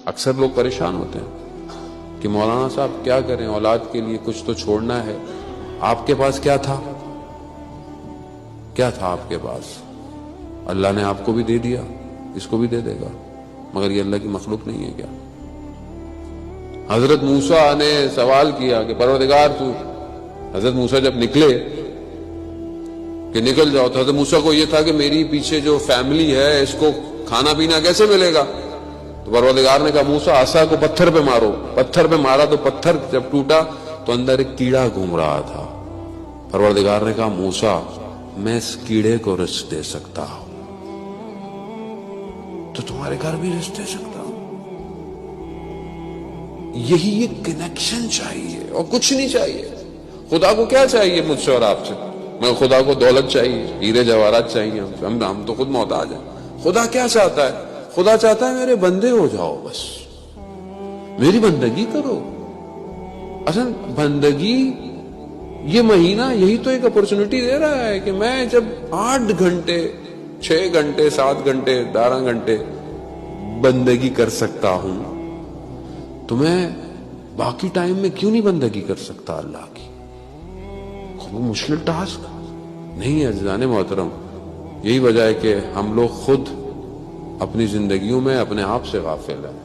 اکثر لوگ پریشان ہوتے ہیں کہ مولانا صاحب کیا کریں، اولاد کے لیے کچھ تو چھوڑنا ہے. آپ کے پاس کیا تھا؟ کیا تھا آپ کے پاس؟ اللہ نے آپ کو بھی دے دیا، اس کو بھی دے دے گا، مگر یہ اللہ کی مخلوق نہیں ہے کیا؟ حضرت موسیٰ نے سوال کیا کہ پروردگار تو، حضرت موسیٰ جب نکلے کہ نکل جاؤ، تو حضرت موسیٰ کو یہ تھا کہ میری پیچھے جو فیملی ہے اس کو کھانا پینا کیسے ملے گا؟ تو پروردگار نے کہا موسیٰ عصا کو پتھر پہ مارو. پتھر پہ مارا تو پتھر جب ٹوٹا تو اندر ایک کیڑا گھوم رہا تھا. پروردگار نے کہا موسیٰ میں اس کیڑے کو رزق دے سکتا ہوں تو تمہارے گھر بھی رزق دے سکتا ہوں. یہی ایک کنیکشن چاہیے اور کچھ نہیں چاہیے. خدا کو کیا چاہیے مجھ سے اور آپ سے؟ میں خدا کو دولت چاہیے، ہیرے جواہرات چاہیے، ہم تو خود محتاج ہیں. خدا کیا چاہتا ہے؟ خدا چاہتا ہے میرے بندے ہو جاؤ، بس میری بندگی کرو. اصل بندگی یہ مہینہ یہی تو ایک اپورچونٹی دے رہا ہے کہ میں جب 8 گھنٹے 6 گھنٹے 7 گھنٹے 12 گھنٹے بندگی کر سکتا ہوں تو میں باقی ٹائم میں کیوں نہیں بندگی کر سکتا اللہ کی؟ وہ مشکل ٹاسک نہیں ہے عزیزان محترم. یہی وجہ ہے کہ ہم لوگ خود اپنی زندگیوں میں اپنے آپ سے غافل ہیں.